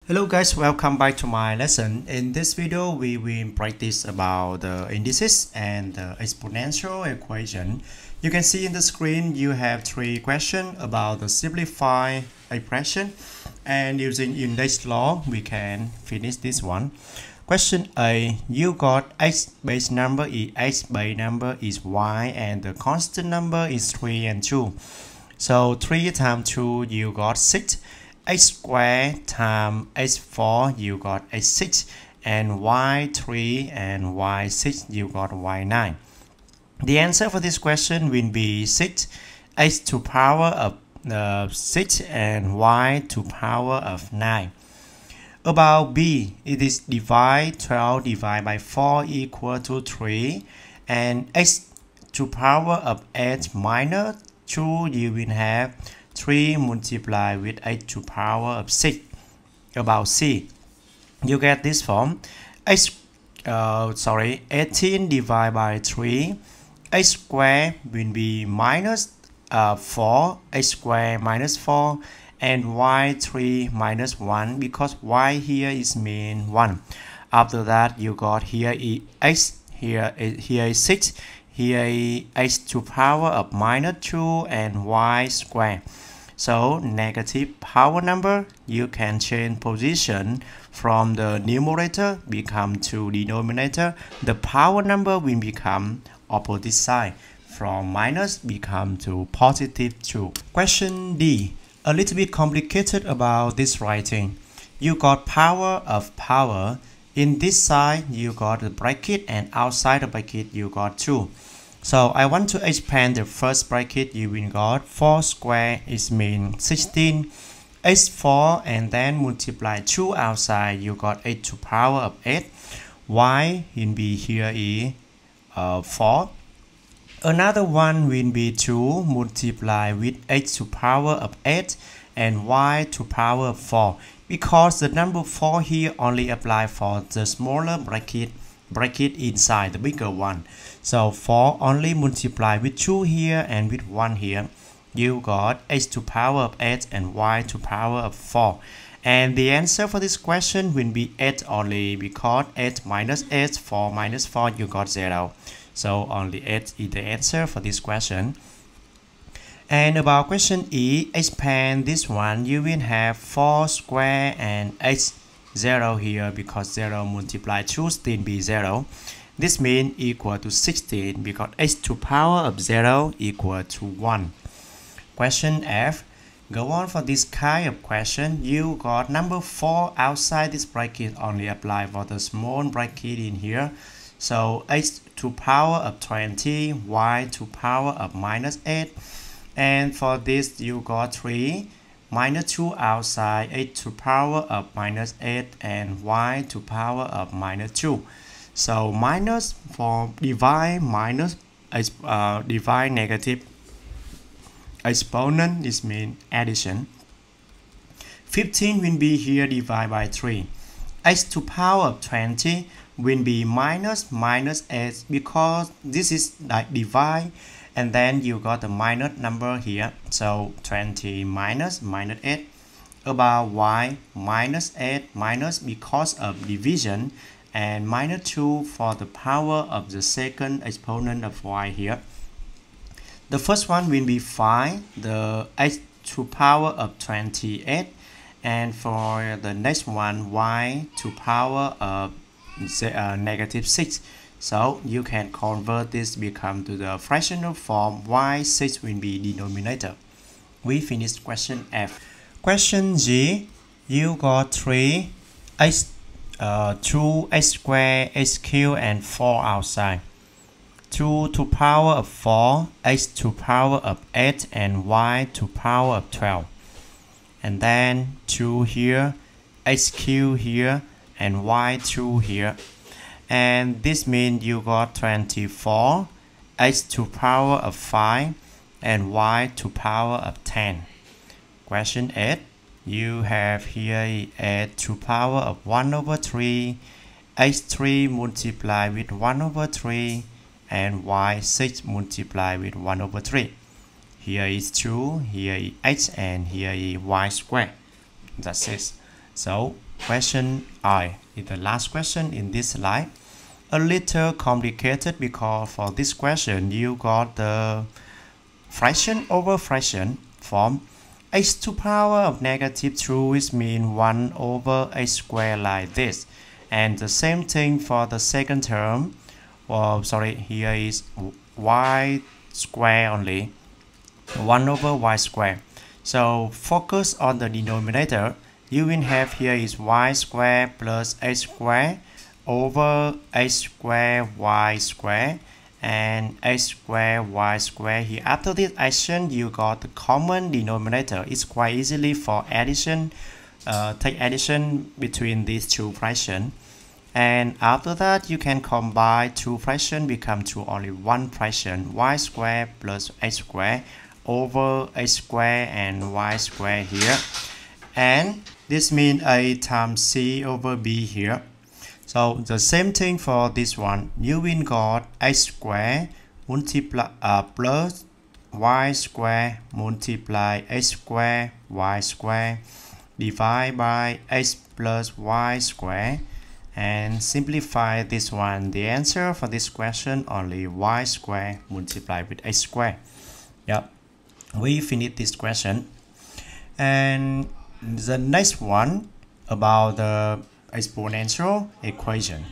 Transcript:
Hello guys, welcome back to my lesson. In this video, we will practice about the indices and the exponential equation. You can see in the screen you have three questions about the simplified expression, and using index law we can finish this one. Question A, you got x base number is x base number is y and the constant number is 3 and 2. So 3 times 2 you got 6. X squared times x4 you got x6, and y3 and y6 you got y9. The answer for this question will be 6, x to power of 6 and y to power of 9. About B, it is divide 12 divided by 4 equal to 3, and x to power of 8 minus 2 you will have 3 multiplied with 8 to power of 6. About C, you get this form. 18 divided by 3, x squared will be minus 4, x squared minus 4, and y3 minus 1, because y here is mean 1. After that, you got here is x, here is 6, here is x to power of minus 2 and y squared. So negative power number, you can change position from the numerator become to denominator. The power number will become opposite side, from minus become to positive 2. Question D, a little bit complicated about this writing. You got power of power. In this side you got the bracket, and outside the bracket you got 2. So I want to expand the first bracket. You will got 4 squared is mean 16, x4, and then multiply 2 outside, you got 8 to power of 8. Y will be here is 4. Another one will be 2 multiply with 8 to power of 8 and y to power of 4. Because the number 4 here only apply for the smaller bracket inside the bigger one. So 4 only multiply with 2 here and with 1 here. You got x to power of 8 and y to power of 4. And the answer for this question will be 8 only, because 8 minus 8, 4 minus 4, you got 0. So only 8 is the answer for this question. And about question E, expand this one, you will have 4 square and x 0 here, because 0 multiply 2 still be 0. This means equal to 16, because x to power of 0 equal to 1. Question F, go on for this kind of question. You got number 4 outside this bracket only apply for the small bracket in here. So x to power of 20, y to power of minus 8. And for this you got 3. Minus 2 outside, 8 to power of minus 8, and y to power of minus 2. So minus for divide minus, divide negative exponent is mean addition. 15 will be here divided by 3. X to power of 20 will be minus 8, because this is like divide, and then you got the minus number here. So 20 minus 8. About y, minus 8 minus because of division, and minus 2 for the power of the second exponent of y here. The first one will be 5, the x to power of 28, and for the next one, y to power of negative 6. So you can convert this become to the fractional form. Y6 will be denominator. We finished question F. Question G, you got 3 x 2 x squared, x cubed, and 4 outside. 2 to power of 4, x to power of 8, and y to power of 12. And then 2 here, x cubed here, and y2 here. And this means you got 24, x to power of 5, and y to power of 10. Question 8, you have here 8 to power of 1 over 3, x3 multiplied with 1 over 3, and y6 multiplied with 1 over 3. Here is 2, here is x, and here is y squared. That's it. So question I is the last question in this slide. A little complicated because for this question you got the fraction over fraction form x to power of negative 2, which means 1 over x squared like this. And the same thing for the second term. Well, sorry, here is y square only, 1 over y square. So focus on the denominator. You will have here is y square plus x square over x square y square and x square y square. Here after this addition you got the common denominator. It's quite easily for addition. Take addition between these two fractions, and after that you can combine two fractions become to only one fraction, y square plus x square over x square and y square here, and this means a times c over b here. So the same thing for this one. You will got x square multiply plus y square multiply x square y square divide by x plus y square, and simplify this one. The answer for this question only y square multiplied with x square. Yep, we finished this question. And the next one about the exponential equation.